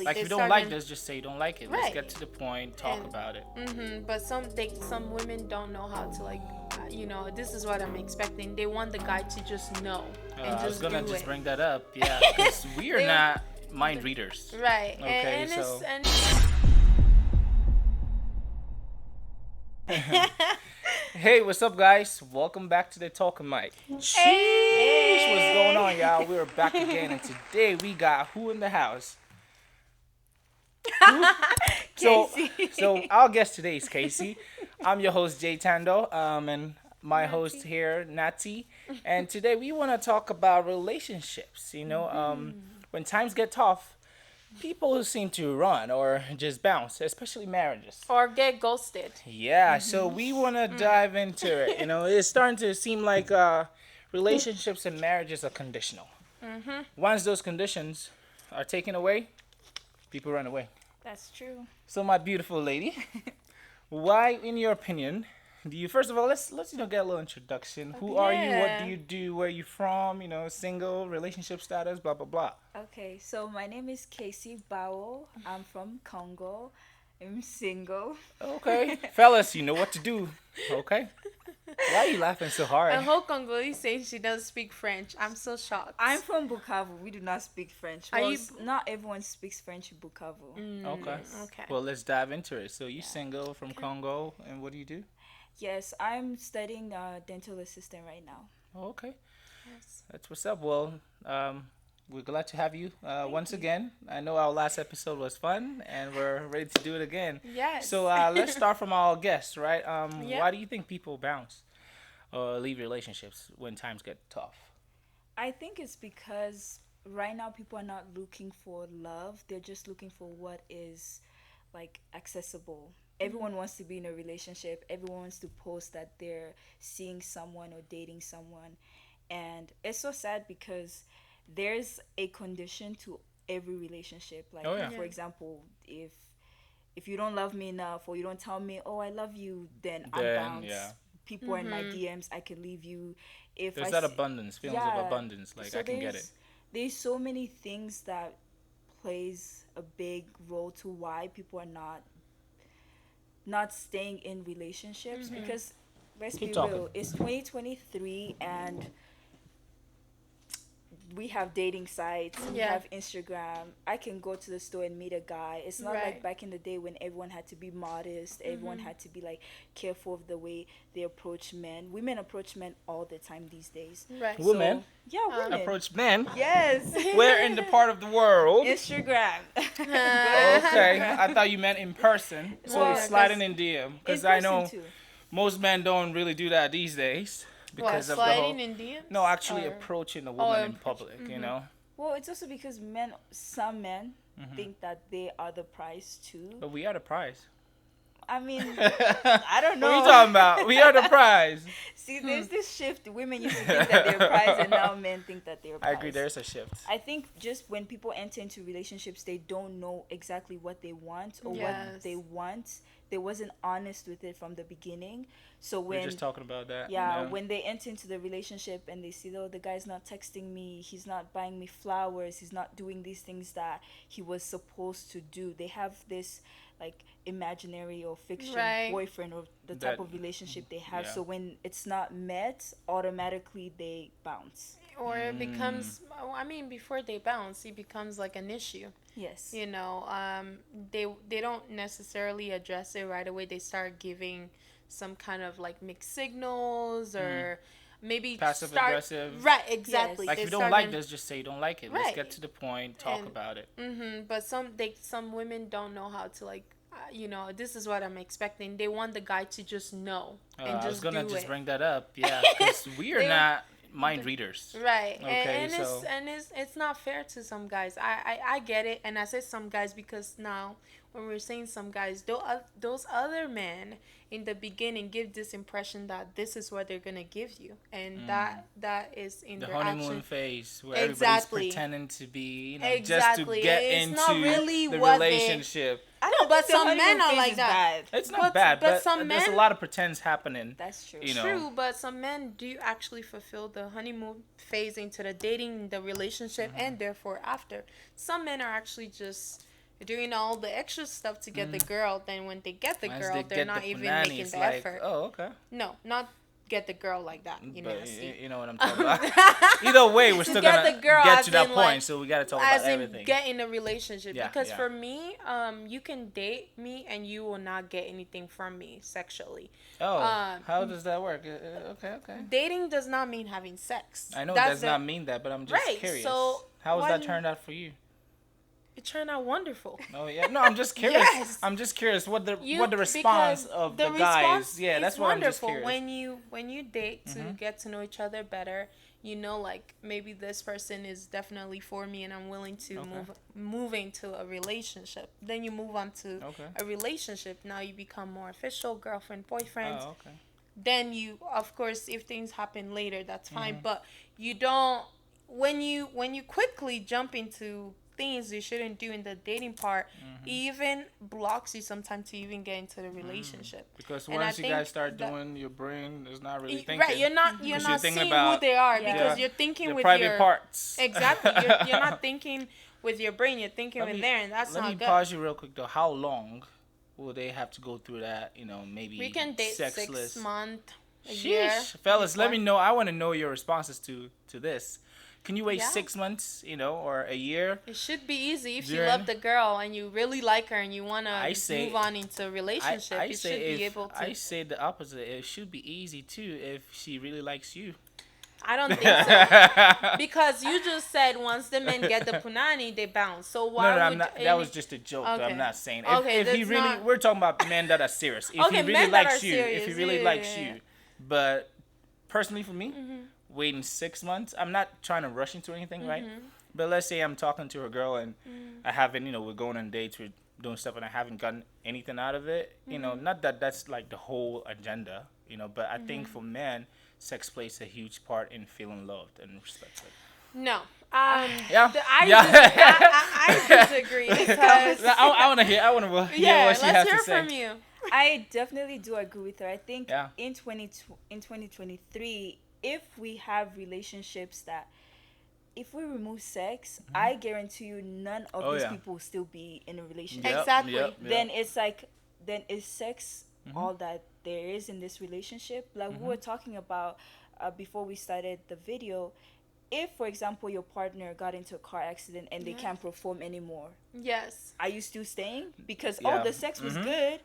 exactly. Like, They if you don't like started this, just say you don't like it. Let's right. get to the point, talk about it. But some women don't know how to like, this is what I'm expecting. They want the guy to just know and I was just gonna do just it. bring that up, yeah, because we are They not mind readers. right, Okay, and it's so. and Hey, what's up, guys? Welcome back to the Talking Mic. Sheesh, what's going on, hey. y'all? We're back again, and today we got who in the house? Who? So, Casey. our guest today is Casey. I'm your host Jay Tando, and my host Natty. here, Nati. And today we want to talk about relationships. When times get tough, people seem to run or just bounce, especially marriages. Or get ghosted. Yeah, so we want to dive into it. It's starting to seem like relationships and marriages are conditional. Once those conditions are taken away, people run away. That's true. So, my beautiful lady, why, in your opinion, do you first of all let's get a little introduction. Who are you? What do Yeah. you do? Where you from? Single, relationship status, blah blah blah. Okay, so my name is Casey Bao. I'm from Congo. I'm single. Okay, fellas, you know what to do. Okay, why are you laughing so hard? A whole Congolese saying she doesn't speak French. I'm so shocked. I'm from Bukavu. We do not speak French. Are Well, you- not everyone speaks French in Bukavu. Okay. Okay. Well, let's dive into it. So you single from Congo, and what do you do? Yes, I'm studying dental assistant right now. Oh, okay, Yes. that's what's up. Well, we're glad to have you once you. again. I know our last episode was fun, and we're ready to do it again. Yes. So let's start from our guest, right? Yep. Why do you think people bounce or leave relationships when times get tough? I think it's because right now people are not looking for love. They're just looking for what is like accessible. Everyone wants to be in a relationship. Everyone wants to post that they're seeing someone or dating someone. And it's so sad because there's a condition to every relationship. Like Oh, yeah. for example, if you don't love me enough or you don't tell me, "Oh, I love you," then I Then, bounce. yeah. People are in my DMs, I can leave you. If There's I that s- abundance, feelings yeah, of abundance. Like, so I can get it. there's so many things that plays a big role to why people are not staying in relationships because let's Keep be talking. real, it's 2023 and we have dating sites, we Yeah. have Instagram. I can go to the store and meet a guy. It's not Right. like back in the day when everyone had to be modest, everyone had to be like careful of the way they approach men. Women approach men all the time these days. Right. Women Yeah, women. approach men. Yes. Where in the part of the world? Instagram. Okay, I thought you meant in person. So Well, it's sliding in DM because In I person know too. most men don't really do that these days What, because of the sliding whole. in DMs? No, actually Or- approaching a woman in approach- public. You know, Well, it's also because some men think that they are the prize too. but we are the prize. I mean, I I don't know. What are you talking about? We are the prize. See, there's this shift. Women used to think that they're prize, and now men think that they're I prize. agree. There's a shift. I think just when people enter into relationships, they don't know exactly what they want or Yes. what they want. They wasn't honest with it from the beginning. So We were when just talking about that. yeah, when they enter into the relationship and they see, oh, the guy's not texting me, he's not buying me flowers, he's not doing these things that he was supposed to do. They have this like imaginary or fiction Right. boyfriend or the type That- of relationship they have. yeah. So when it's not met, automatically they bounce. Or it becomes, I mean, before they bounce, it becomes like an issue. Yes. They don't necessarily address it right away. They start giving some kind of like mixed signals or maybe Passive start, aggressive. Right, exactly. Like, They if you don't start like in- this, just say you don't like it. Let's Right. get to the point. Talk And- about it. But some women don't know how to like, this is what I'm expecting. They want the guy to just know and I was just gonna do just it. bring that up. Yeah, because we are They- not mind readers. Right. Okay, and so- it's not fair to some guys. I get it, and I say some guys because now when we're saying some guys, those other men in the beginning give this impression that this is what they're gonna give you, and that is in The their honeymoon action. phase where Exactly. everybody's pretending to be, just Exactly. to get It's into not really the what they- relationship. I don't but think the some honeymoon men are phase like is that. bad. It's not But- bad, but but some there's a men- lot of pretends happening. That's true. You know. True, but some men do actually fulfill the honeymoon phase into the dating, the relationship, and therefore after. Some men are actually just, doing all the extra stuff to get the girl. Then when they get the Once girl, they they're get not the even punani, making it's the like, effort. oh, okay. No, not get the girl like that. You But nasty. you know what I'm talking about. Either way, we're still get gonna the girl get as to that in, point, like, so we gotta talk as about in everything. get in a relationship. Yeah, Because yeah. for me, you can date me and you will not get anything from me sexually. Oh, how does that work? Okay. Dating does not mean having sex. I know it That's does the- not mean that, but I'm just Right, curious. so How has that when- turned out for you? It turned out wonderful. Oh yeah, no, I'm just curious. Yes. I'm just curious what the Because response of the guys. response Yeah, is that's what I'm just wonderful. curious. When you date to get to know each other better, you know, like, maybe this person is definitely for me and I'm willing to move into a relationship. Then you move on to a relationship. Now you become more official, girlfriend, boyfriend. Oh, okay. Then you, of course, if things happen later, that's fine. But you don't, when you quickly jump into things you shouldn't do in the dating part, even blocks you sometimes to even get into the relationship. Because And once I you guys think start that- doing, your brain is not really thinking. Right, you're not Because you're thinking seeing about- who they are Yeah. because you're thinking the with private your parts. exactly. You're not thinking with your brain. You're thinking with there, and that's Let not me good. pause you real quick though. How long will they have to go through that? You know, maybe We can date sexless. 6 months, a year. Sheesh, fellas, let before. me know. I want to know your responses to this. Can you wait Yeah. 6 months? You know, or a year? It should be easy if you During- love the girl and you really like her and you want I to say- move on into a relationship. I You say should be if able to. I say the opposite. It should be easy too if she really likes you. I don't think so. Because you just said once the men get the punani, they bounce. So why No, would I'm not. That was just a joke. Though. Okay. I'm not saying. Okay, If he that's really, not- we're talking about men that are serious. If Okay, he really men that likes are you, if he serious. really Yeah, likes yeah, yeah. you, but personally for me, Mm-hmm. waiting 6 months, I'm not trying to rush into anything, right? Mm-hmm. But let's say I'm talking to a girl and I haven't, we're going on dates, we're doing stuff, and I haven't gotten anything out of it. Mm-hmm. Not that that's like the whole agenda, but I think for men, sex plays a huge part in feeling loved and respected. No. Yeah. I disagree because I want to hear. I want to hear yeah, what she has let's hear to say. from you. I definitely do agree with her. I think Yeah. in 2023, if we have relationships that, if we remove sex, I guarantee you none of Oh, these yeah. people will still be in a relationship. Yep, Exactly. yep, yep. Then it's like, then is sex all that there is in this relationship? Like we were talking about before we started the video. If, for example, your partner got into a car accident and they can't perform anymore, Yes. are you still staying? Because Yeah. the sex was good.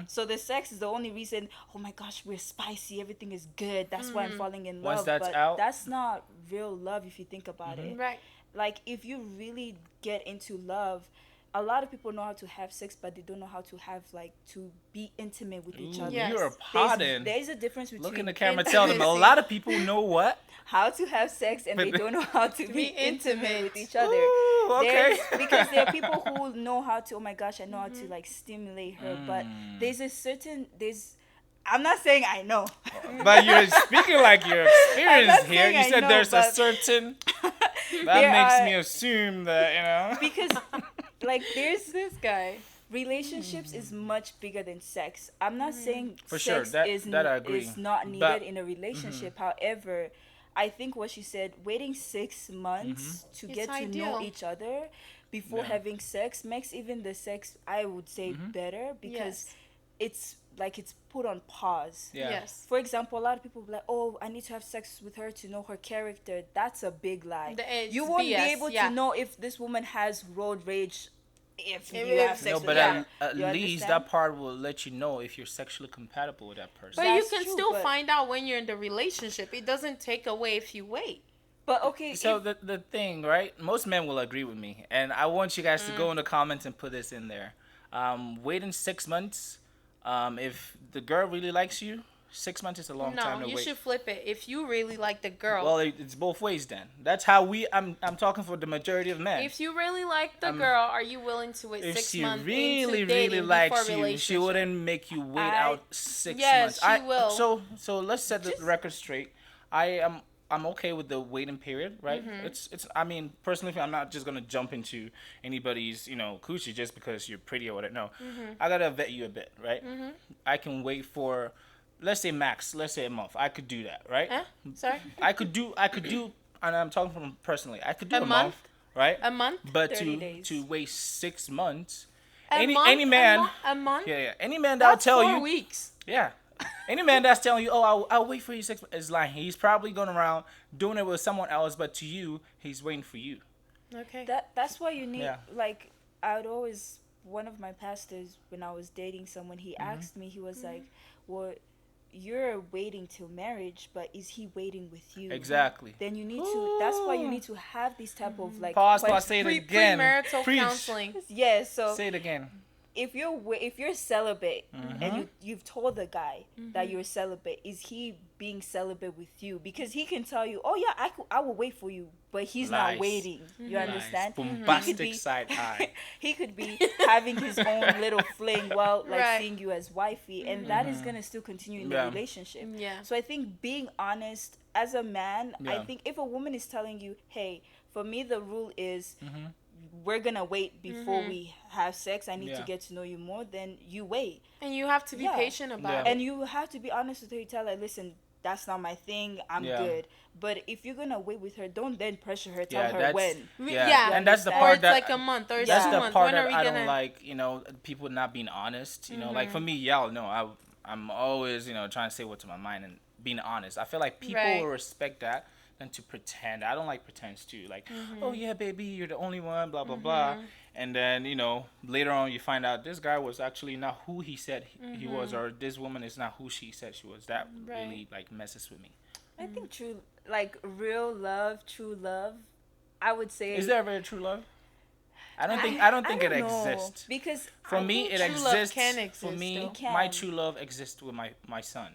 So the sex is the only reason. Oh my gosh, we're spicy. Everything is good. That's why I'm falling in Once love. that's but out- that's not real love if you think about it. Right. Like if you really get into love, a lot of people know how to have sex, but they don't know how to have to be intimate with each Ooh, other. Yes. You're There's, potting. there's a difference between Look in the camera. Tell them. A lot of people know what. how to have sex and they don't know how to be intimate with each other. Ooh, okay. Because there are people who know how to, oh my gosh, I know how to like stimulate her, but there's a certain, I'm not saying I know. But you're speaking like you're experienced here. saying You I said know, there's a but- certain. There That makes are- me assume that Because like there's This guy. relationships is much bigger than sex. I'm not saying For sex sure, that- is, that I agree. is not needed But- in a relationship. However, I think what she said, waiting 6 months to It's get to know ideal. each other before Yeah. having sex makes even the sex, I would say, better because Yes. it's like it's put on pause. Yeah. Yes. For example, a lot of people be like, "Oh, I need to have sex with her to know her character." That's a big lie. It's You won't be BS, able yeah. to know if this woman has road rage if you If- have sex No, with but her. at You least understand? that part will let you know if you're sexually compatible with that person. But you That's can true, still but- find out when you're in the relationship. It doesn't take away if you wait. But okay, So if- the thing, right? Most men will agree with me, and I want you guys to Mm. go in the comments and put this in there. Waiting 6 months, if the girl really likes you, 6 months is a long time No, to you wait. should flip it. If you really like the girl, Well, it's both ways then. That's how I'm talking for the majority of men. if you really like the girl, are you willing to wait If 6 she months really, into dating really likes before you, relationship? she wouldn't make you wait out 6 Yes, months. she will. So let's set the record straight. I'm okay with the waiting period, right? Mm-hmm. It's. I mean, personally, I'm not just gonna jump into anybody's coochie just because you're pretty or whatever. No, Mm-hmm. I gotta vet you a bit, right? I can wait for, let's say a month. I could do that, right? Huh? Sorry? I could do, and I'm talking from personally. I could do A a month? month right? A month? But 30 to days. wait 6 months, A any month? any man, A month? yeah, any man that'll That's tell 4 weeks. yeah, any man that's telling you, oh, I'll wait for you 6 months, is lying. He's probably going around doing it with someone else, but to you, he's waiting for you. Okay. That's why you need Yeah. like I would always one of my pastors when I was dating someone he Mm-hmm. asked me he was like, well, you're waiting till marriage, but is he waiting with you? Exactly. Then you need to. That's why you need to have these type of like Pause. questions. Say it again. Premarital Preach. counseling. Yeah. So Say it again. if you're celibate Mm-hmm. and you've told the guy that you're celibate, is he being celibate with you? Because he can tell you, oh yeah, I will wait for you, but he's Lies. not waiting. You understand? Nice. He could Bombastic be- side eye. he could be having his own little fling while like Right. seeing you as wifey, and that is gonna still continue in the Yeah. relationship. Yeah. So I think being honest as a man, I Yeah. think if a woman is telling you, hey, for me the rule is Mm-hmm. we're gonna wait before we have sex, I need to Yeah. get to know you more, then you wait. And you have to be Yeah. patient about Yeah. it. And you have to be honest with her. You tell her, listen, that's not my thing, I'm Yeah. good. But if you're gonna wait with her, don't then pressure her, tell Yeah, her that's when. Yeah. and that's the Or part Or it's that like a month or that's 2 the months. part When are that we I gonna? don't like. People not being honest. Like for me, y'all know I'm always trying to say what's in my mind and being honest. I feel like people Right. will respect that than to pretend. I don't like pretense too. Like, oh yeah, baby, you're the only one, blah blah blah. And then later on you find out this guy was actually not who he said he was, or this woman is not who she said she was. That Right. really like messes with me. I think real love, true love, I would say. Is there ever true love? I don't think it don't know, exists. because For I me, think it true love exists. can For exist, me, though. It can. my true love exists with my son,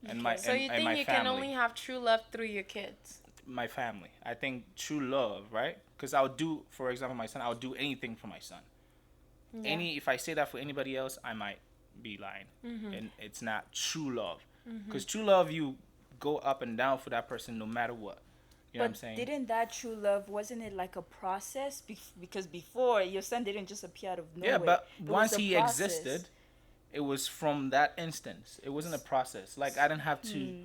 and my So you and think my you family. can only have true love through your kids? My family. I think true love, right? Because I'll do, for example, my son. I'll do anything for my son. Yeah. If I say that for anybody else, I might be lying, and it's not true love. Because true love, you go up and down for that person no matter what. You know what I'm But saying? didn't that true love, wasn't it like a process? Because before, your son didn't just appear out of nowhere. Yeah, but It was once a he process. existed, it was from that instance. It wasn't a process. Like I didn't have to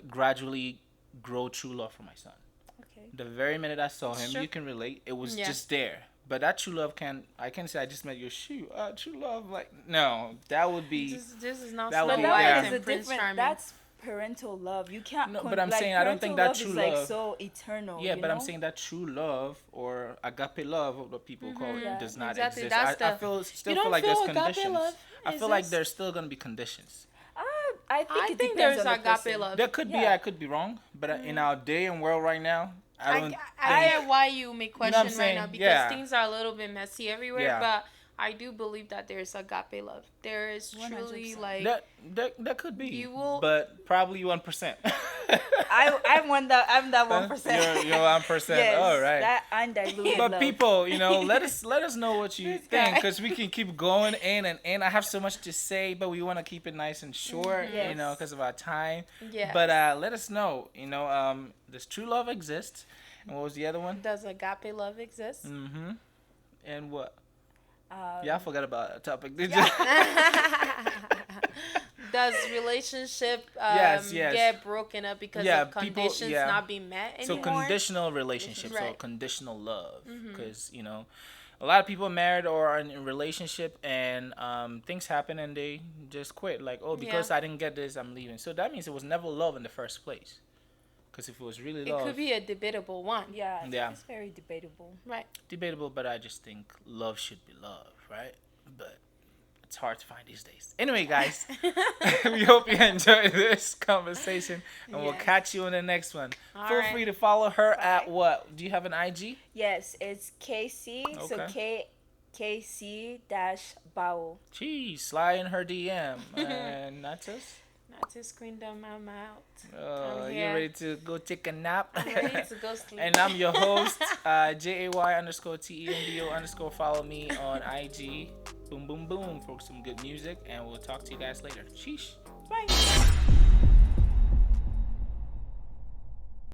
gradually grow true love for my son. Okay. The very minute I saw him, Sure. you can relate. It was Yeah. just there. But that true love I can't say I just met your shoe. True love, like no, that would be. This is not that would Snow be- But White yeah. that is a and Prince different. Charming. That's parental love. You can't. No, but I'm saying I don't think that parental true love is love- like so eternal. Yeah, you but I'm know? saying that true love or agape love, what people call it, Yeah. does not Exactly, exist. that's I the- feel You still don't feel like feel there's agape conditions. love I feel like exists? there's still gonna be conditions. I think I it think depends there's on the agape person. love. There could be, Yeah. I could be wrong, but in our day and world right now, I don't. I get why you may question what I'm right saying? now because Yeah. things are a little bit messy everywhere, Yeah. but I do believe that there's agape love. There is truly 100%. like That could be, You will- but probably 1%. I'm that 1%. You're 1%. Yes, All right. that undiluted But love. people, let us know what you This think, guy. because we can keep going in and in. I have so much to say, but we want to keep it nice and short, Yes. because of our time. yeah. But let us know, does true love exist? And what was the other one? Does agape love exist? Mm-hmm. And what? Um, Yeah, I forgot about a topic. Did you? Does relationship Yes. get broken up because Yeah, of people- conditions yeah. not being met So anymore? conditional relationships or Right. conditional love, because a lot of people are married or are in a relationship and things happen and they just quit. Like, oh, because Yeah. I didn't get this, I'm leaving. So that means it was never love in the first place. Because if it was really It love, could be a debatable one. Yeah, Yeah. it's very debatable. Right. debatable, but I just think love should be love, right? But it's hard to find these days. Anyway, guys, we hope you enjoyed this conversation, and we'll Yes. catch you in the next one. All Feel right. free to follow her at what? Do you have an IG? Yes, it's KC. So KC dash Bao. Geez, slide in her DM. And that's us. Not to screen them, I'm out. Oh, I'm you here. ready to go take a nap? I'm ready to go sleep. And I'm your host, JAY_TENDO_. Follow me on IG. Boom, boom, boom for some good music. And we'll talk to you guys later. Sheesh. Bye.